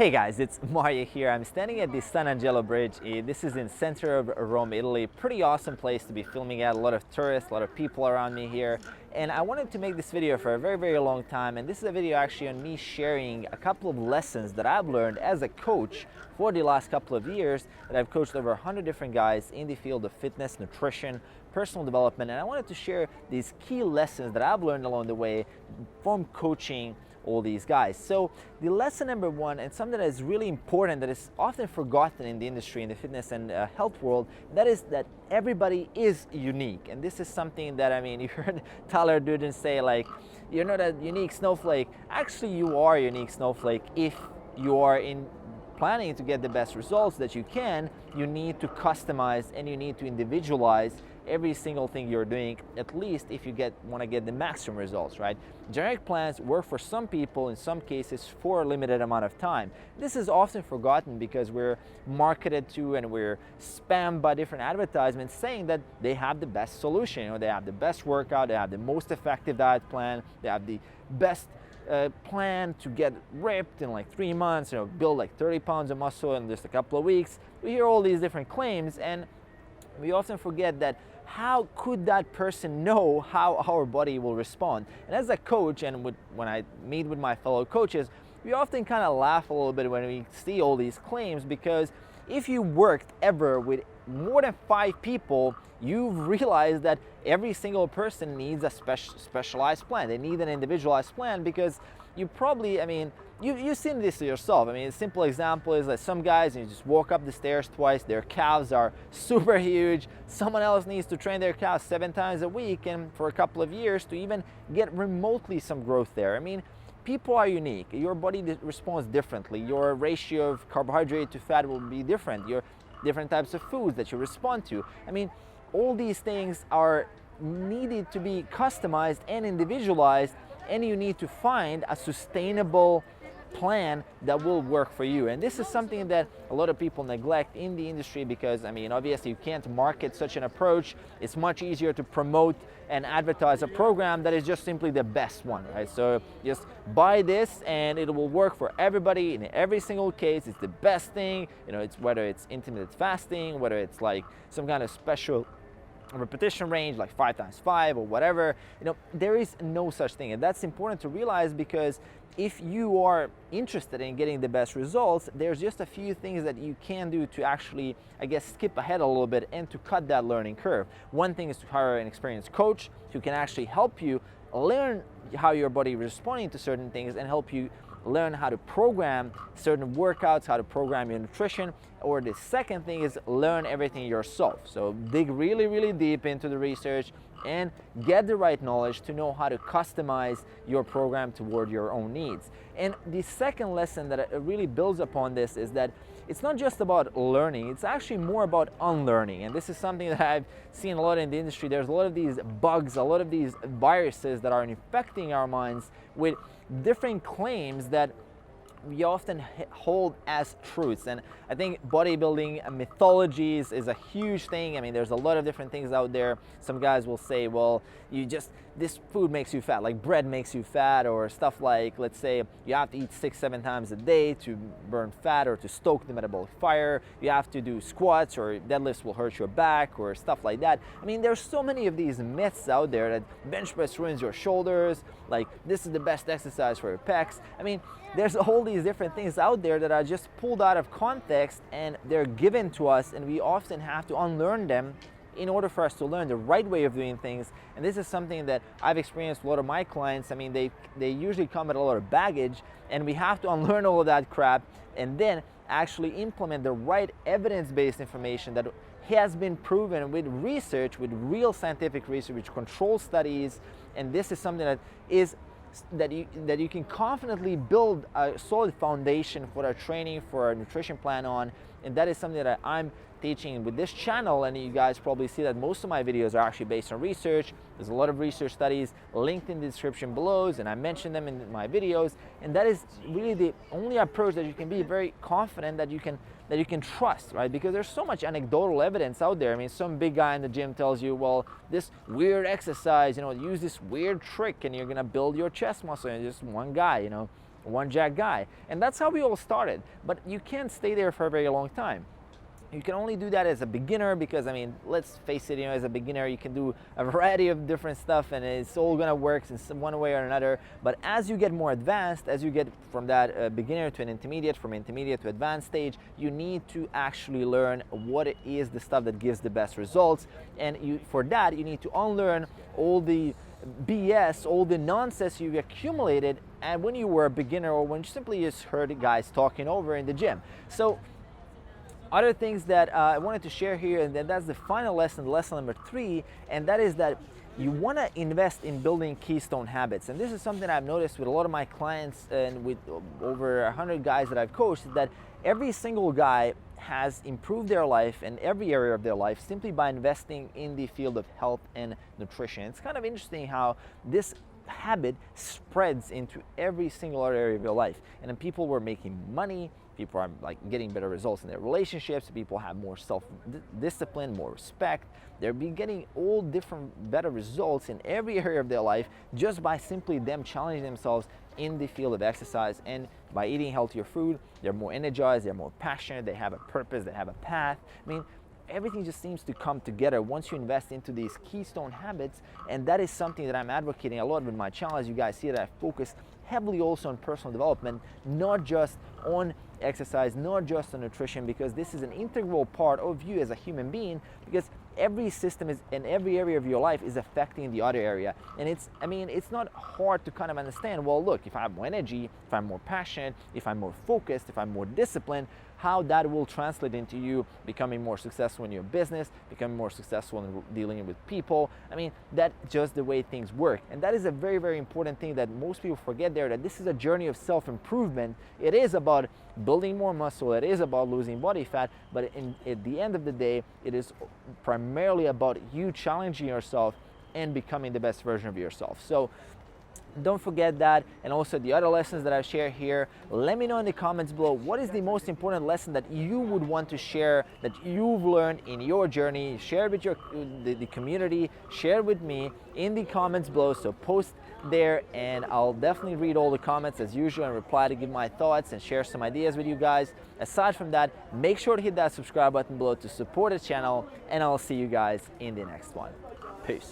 Hey guys, it's Mario here. I'm standing at the San Angelo Bridge. This is in center of Rome, Italy. Pretty awesome place to be filming at. A lot of tourists, a lot of people around me here. And I wanted to make this video for a very long time. And this is a video actually on me sharing a couple of lessons that I've learned as a coach for the last couple of years. That I've coached over 100 different guys in the field of fitness, nutrition, personal development. And I wanted to share these key lessons that I've learned along the way from coaching all these guys. So the lesson number one, and something that is really important that is often forgotten in the industry, in the fitness and health world, that is that everybody is unique. And this is something that, I mean, you heard Tyler Durden say, like, you're not a unique snowflake. Actually, you are a unique snowflake. If you are planning to get the best results that you can, you need to customize and you need to individualize every single thing you're doing, at least if you want to get the maximum results, right? Generic plans work for some people, in some cases for a limited amount of time. This is often forgotten because we're marketed to and we're spammed by different advertisements saying that they have the best solution. You know, they have the best workout, they have the most effective diet plan, they have the best plan to get ripped in like 3 months, you know, build like 30 pounds of muscle in just a couple of weeks. We hear all these different claims and we often forget that how could that person know how our body will respond? And as a coach, and when I meet with my fellow coaches, we often kind of laugh a little bit when we see all these claims, because if you worked ever with more than 5 people, you've realized that every single person needs a specialized plan. They need an individualized plan because you probably, I mean, you've seen this yourself. I mean, a simple example is that some guys, you just walk up the stairs twice, their calves are super huge. Someone else needs to train their calves 7 times a week and for a couple of years to even get remotely some growth there. I mean, people are unique. Your body responds differently. Your ratio of carbohydrate to fat will be different. Your different types of foods that you respond to. I mean, all these things are needed to be customized and individualized, and you need to find a sustainable plan that will work for you. And this is something that a lot of people neglect in the industry because, I mean, obviously you can't market such an approach. It's much easier to promote and advertise a program that is just simply the best one, right? So just buy this and it will work for everybody in every single case. It's the best thing, you know, it's whether it's intermittent fasting, whether it's like some kind of special repetition range like 5 times 5 or whatever. You know, there is no such thing, and that's important to realize, because if you are interested in getting the best results, there's just a few things that you can do to actually, I guess, skip ahead a little bit and to cut that learning curve. One thing is to hire an experienced coach who can actually help you learn how your body is responding to certain things and help you learn how to program certain workouts, how to program your nutrition. Or the second thing is learn everything yourself. So dig really deep into the research and get the right knowledge to know how to customize your program toward your own needs. And the second lesson that really builds upon this is that it's not just about learning, it's actually more about unlearning. And this is something that I've seen a lot in the industry. There's a lot of these bugs, a lot of these viruses that are infecting our minds with different claims that we often hold as truths. And I think bodybuilding mythologies is a huge thing. I mean, there's a lot of different things out there. Some guys will say, well, this food makes you fat, like bread makes you fat, or stuff like, let's say you have to eat 6-7 times a day to burn fat or to stoke the metabolic fire. You have to do squats or deadlifts will hurt your back or stuff like that. I mean, there's so many of these myths out there that bench press ruins your shoulders, like this is the best exercise for your pecs. I mean, there's all these different things out there that are just pulled out of context and they're given to us, and we often have to unlearn them in order for us to learn the right way of doing things. And this is something that I've experienced with a lot of my clients. I mean, they usually come with a lot of baggage, and we have to unlearn all of that crap and then actually implement the right evidence-based information that has been proven with research, with real scientific research, with control studies. And this is something that you can confidently build a solid foundation for our training, for our nutrition plan on. And that is something that I'm teaching with this channel, and you guys probably see that most of my videos are actually based on research. There's a lot of research studies linked in the description below, and I mention them in my videos. And that is really the only approach that you can be very confident that you can trust, right? Because there's so much anecdotal evidence out there. I mean, some big guy in the gym tells you, well, this weird exercise, you know, use this weird trick and you're gonna build your chest muscle. And just one guy, you know, one jack guy. And that's how we all started. But you can't stay there for a very long time. You can only do that as a beginner because, I mean, let's face it, as a beginner, you can do a variety of different stuff and it's all gonna work in one way or another. But as you get more advanced, as you get from that beginner to an intermediate, from intermediate to advanced stage, you need to actually learn what it is the stuff that gives the best results. And for that, you need to unlearn all the BS, all the nonsense you've accumulated and when you were a beginner or when you simply just heard guys talking over in the gym. So other things that I wanted to share here, and that's the final lesson, lesson number 3, and that is that you want to invest in building keystone habits. And this is something I've noticed with a lot of my clients and with over 100 guys that I've coached, that every single guy has improved their life in every area of their life simply by investing in the field of health and nutrition. It's kind of interesting how this habit spreads into every single other area of your life. And then people were making money, people are like getting better results in their relationships, people have more self-discipline, more respect. They're getting all different better results in every area of their life just by simply them challenging themselves in the field of exercise. And by eating healthier food, they're more energized, they're more passionate, they have a purpose, they have a path. I mean, everything just seems to come together once you invest into these keystone habits, and that is something that I'm advocating a lot with my channel. As you guys see, that I focus heavily also on personal development, not just on exercise, not just on nutrition, because this is an integral part of you as a human being, because every system is in every area of your life is affecting the other area. And it's not hard to kind of understand, well, look, if I have more energy, if I'm more passionate, if I'm more focused, if I'm more disciplined, how that will translate into you becoming more successful in your business, becoming more successful in dealing with people. I mean, that's just the way things work. And that is a very, very important thing that most people forget there, that this is a journey of self-improvement. It is about building more muscle, it is about losing body fat, but at the end of the day, it is primarily about you challenging yourself and becoming the best version of yourself. So don't forget that. And also the other lessons that I share here, let me know in the comments below, what is the most important lesson that you would want to share, that you've learned in your journey. Share it with the community, share it with me in the comments below. So post there and I'll definitely read all the comments as usual and reply to give my thoughts and share some ideas with you guys. Aside from that, make sure to hit that subscribe button below to support the channel, and I'll see you guys in the next one. Peace.